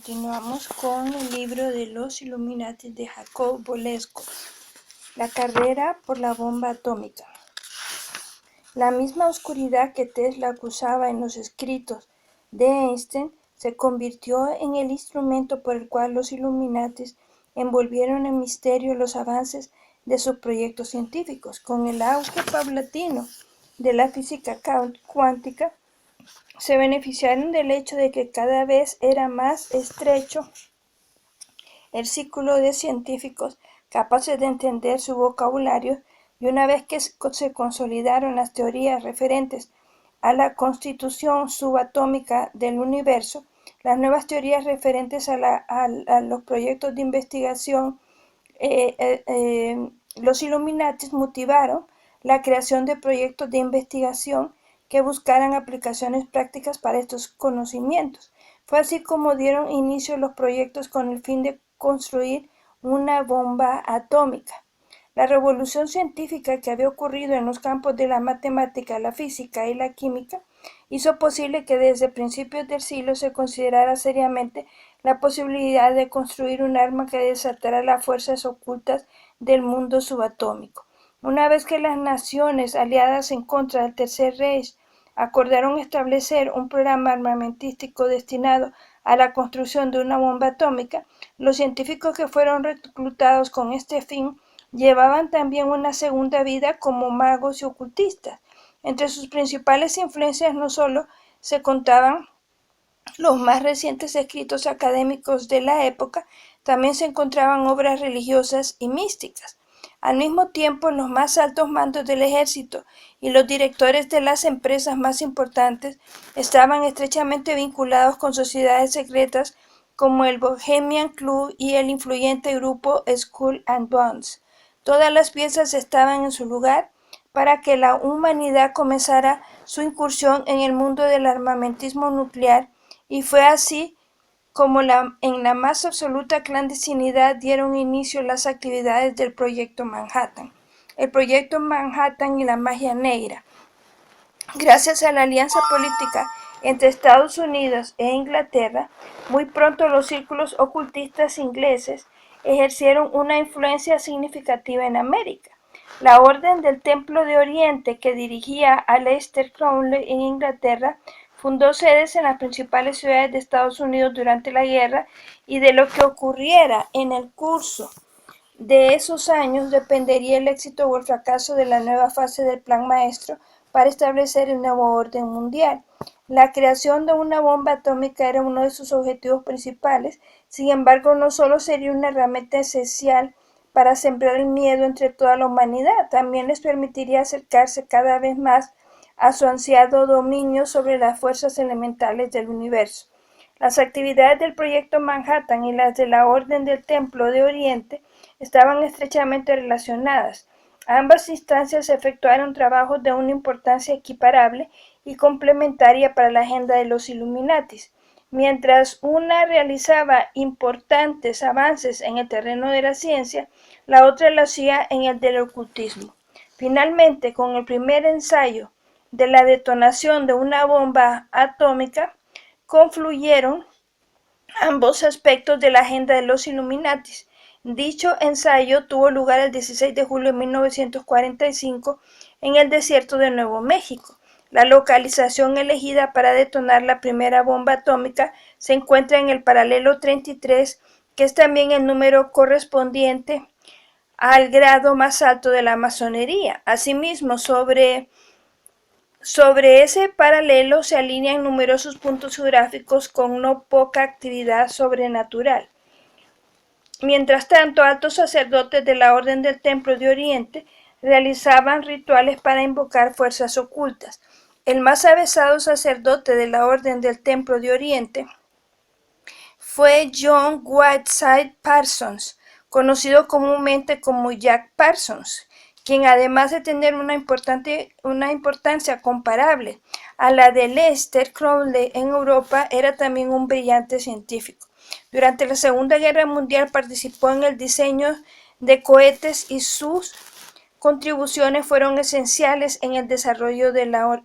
Continuamos con el libro de los Illuminati de Jacob Bolesco, La carrera por la bomba atómica. La misma oscuridad que Tesla acusaba en los escritos de Einstein se convirtió en el instrumento por el cual los Illuminatis envolvieron en misterio los avances de sus proyectos científicos. Con el auge paulatino de la física cuántica, se beneficiaron del hecho de que cada vez era más estrecho el círculo de científicos capaces de entender su vocabulario, y una vez que se consolidaron las teorías referentes a la constitución subatómica del universo, las nuevas teorías referentes a los proyectos de investigación, los Illuminatis motivaron la creación de proyectos de investigación que buscaran aplicaciones prácticas para estos conocimientos. Fue así como dieron inicio los proyectos con el fin de construir una bomba atómica. La revolución científica que había ocurrido en los campos de la matemática, la física y la química hizo posible que desde principios del siglo se considerara seriamente la posibilidad de construir un arma que desatara las fuerzas ocultas del mundo subatómico. Una vez que las naciones aliadas en contra del Tercer Reich acordaron establecer un programa armamentístico destinado a la construcción de una bomba atómica, los científicos que fueron reclutados con este fin llevaban también una segunda vida como magos y ocultistas. Entre sus principales influencias no solo se contaban los más recientes escritos académicos de la época, también se encontraban obras religiosas y místicas. Al mismo tiempo, los más altos mandos del ejército y los directores de las empresas más importantes estaban estrechamente vinculados con sociedades secretas como el Bohemian Club y el influyente grupo Skull and Bones. Todas las piezas estaban en su lugar para que la humanidad comenzara su incursión en el mundo del armamentismo nuclear, y fue así como en la más absoluta clandestinidad dieron inicio las actividades del Proyecto Manhattan. El Proyecto Manhattan y la magia negra. Gracias a la alianza política entre Estados Unidos e Inglaterra, muy pronto los círculos ocultistas ingleses ejercieron una influencia significativa en América. La Orden del Templo de Oriente, que dirigía Aleister Crowley en Inglaterra, fundó sedes en las principales ciudades de Estados Unidos durante la guerra, y de lo que ocurriera en el curso de esos años dependería el éxito o el fracaso de la nueva fase del Plan Maestro para establecer el nuevo orden mundial. La creación de una bomba atómica era uno de sus objetivos principales. Sin embargo, no solo sería una herramienta esencial para sembrar el miedo entre toda la humanidad, también les permitiría acercarse cada vez más a su ansiado dominio sobre las fuerzas elementales del universo. Las actividades del Proyecto Manhattan y las de la Orden del Templo de Oriente estaban estrechamente relacionadas. Ambas instancias efectuaron trabajos de una importancia equiparable y complementaria para la agenda de los Illuminatis. Mientras una realizaba importantes avances en el terreno de la ciencia, la otra lo hacía en el del ocultismo. Finalmente, con el primer ensayo de la detonación de una bomba atómica, confluyeron ambos aspectos de la agenda de los Illuminatis. Dicho ensayo tuvo lugar el 16 de julio de 1945 en el desierto de Nuevo México. La localización elegida para detonar la primera bomba atómica se encuentra en el paralelo 33, que es también el número correspondiente al grado más alto de la masonería. Asimismo, sobre ese paralelo se alinean numerosos puntos geográficos con no poca actividad sobrenatural. Mientras tanto, altos sacerdotes de la Orden del Templo de Oriente realizaban rituales para invocar fuerzas ocultas. El más avezado sacerdote de la Orden del Templo de Oriente fue John Whiteside Parsons, conocido comúnmente como Jack Parsons, quien, además de tener una importancia comparable a la de Aleister Crowley en Europa, era también un brillante científico. Durante la Segunda Guerra Mundial participó en el diseño de cohetes, y sus contribuciones fueron esenciales en el desarrollo de la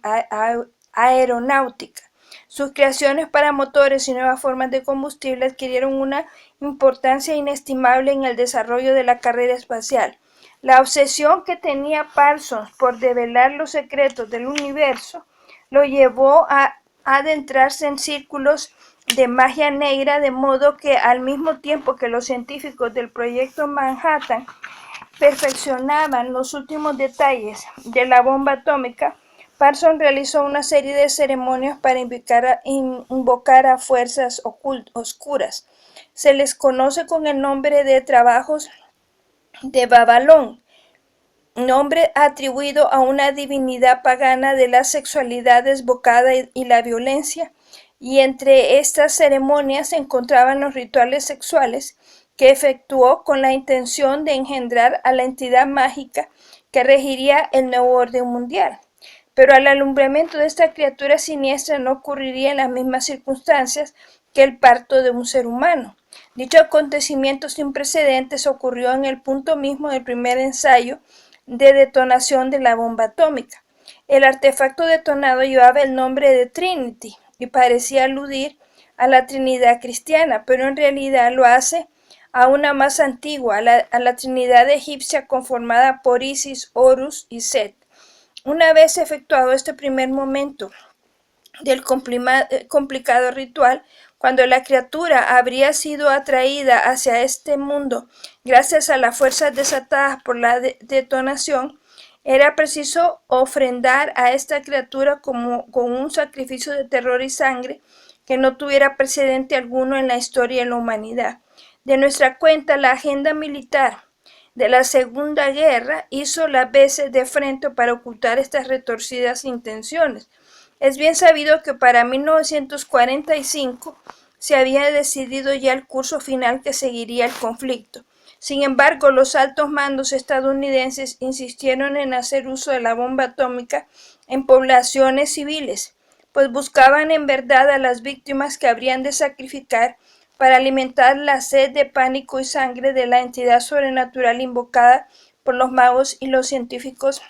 aeronáutica. Sus creaciones para motores y nuevas formas de combustible adquirieron una importancia inestimable en el desarrollo de la carrera espacial. La obsesión que tenía Parsons por develar los secretos del universo lo llevó a adentrarse en círculos de magia negra, de modo que al mismo tiempo que los científicos del proyecto Manhattan perfeccionaban los últimos detalles de la bomba atómica, Parsons realizó una serie de ceremonias para invocar a fuerzas oscuras. Se les conoce con el nombre de trabajos de Babalón, nombre atribuido a una divinidad pagana de la sexualidad desbocada y la violencia, y entre estas ceremonias se encontraban los rituales sexuales que efectuó con la intención de engendrar a la entidad mágica que regiría el nuevo orden mundial. Pero el alumbramiento de esta criatura siniestra no ocurriría en las mismas circunstancias que el parto de un ser humano. Dicho acontecimiento sin precedentes ocurrió en el punto mismo del primer ensayo de detonación de la bomba atómica. El artefacto detonado llevaba el nombre de Trinity y parecía aludir a la Trinidad cristiana, pero en realidad lo hace a una más antigua, a la Trinidad egipcia conformada por Isis, Horus y Set. Una vez efectuado este primer momento del complicado ritual, cuando la criatura habría sido atraída hacia este mundo gracias a las fuerzas desatadas por la detonación, era preciso ofrendar a esta criatura con un sacrificio de terror y sangre que no tuviera precedente alguno en la historia de la humanidad. De nuestra cuenta, la agenda militar de la Segunda Guerra hizo las veces de frente para ocultar estas retorcidas intenciones. Es bien sabido que para 1945 se había decidido ya el curso final que seguiría el conflicto. Sin embargo, los altos mandos estadounidenses insistieron en hacer uso de la bomba atómica en poblaciones civiles, pues buscaban en verdad a las víctimas que habrían de sacrificar para alimentar la sed de pánico y sangre de la entidad sobrenatural invocada por los magos y los científicos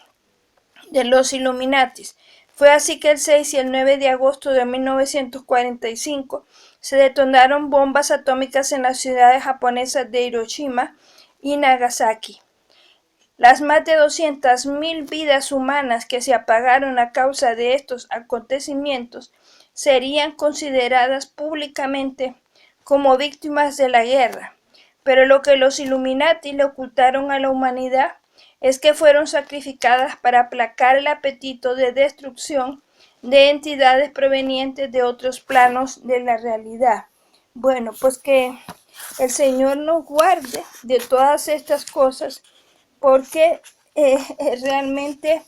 de los Illuminatis. Fue así que el 6 y el 9 de agosto de 1945 se detonaron bombas atómicas en las ciudades japonesas de Hiroshima y Nagasaki. Las más de 200,000 vidas humanas que se apagaron a causa de estos acontecimientos serían consideradas públicamente como víctimas de la guerra. Pero lo que los Illuminati le ocultaron a la humanidad es que fueron sacrificadas para aplacar el apetito de destrucción de entidades provenientes de otros planos de la realidad. Bueno, pues que el Señor nos guarde de todas estas cosas, porque realmente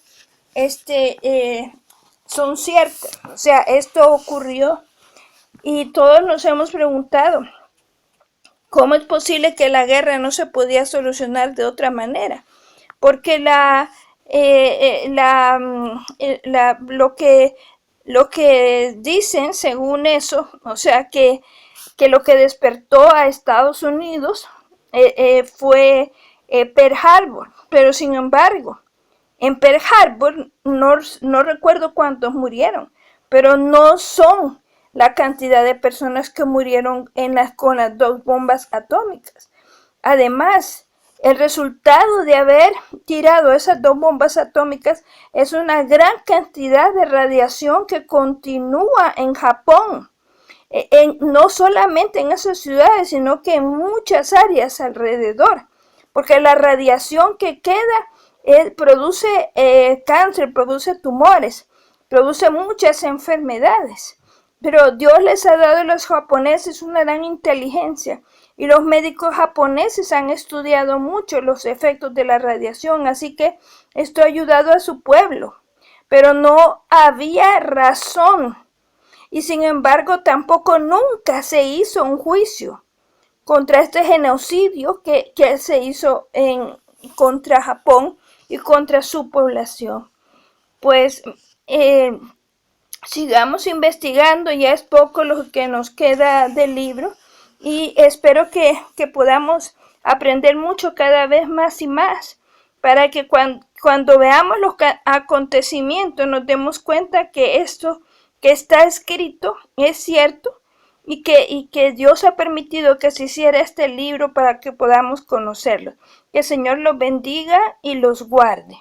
son ciertas. O sea, esto ocurrió y todos nos hemos preguntado, ¿cómo es posible que la guerra no se podía solucionar de otra manera? Porque lo que dicen según eso, o sea, que lo que despertó a Estados Unidos fue Pearl Harbor, pero sin embargo, en Pearl Harbor no recuerdo cuántos murieron, pero no son la cantidad de personas que murieron con las dos bombas atómicas. Además, el resultado de haber tirado esas dos bombas atómicas es una gran cantidad de radiación que continúa en Japón, no solamente en esas ciudades, sino que en muchas áreas alrededor, porque la radiación que queda produce cáncer, produce tumores, produce muchas enfermedades. Pero Dios les ha dado a los japoneses una gran inteligencia y los médicos japoneses han estudiado mucho los efectos de la radiación, así que esto ha ayudado a su pueblo. Pero no había razón y sin embargo tampoco nunca se hizo un juicio contra este genocidio que se hizo contra Japón y contra su población. Pues sigamos investigando, ya es poco lo que nos queda del libro y espero que podamos aprender mucho cada vez más y más para que cuando veamos los acontecimientos nos demos cuenta que esto que está escrito es cierto y que Dios ha permitido que se hiciera este libro para que podamos conocerlo. Que el Señor los bendiga y los guarde.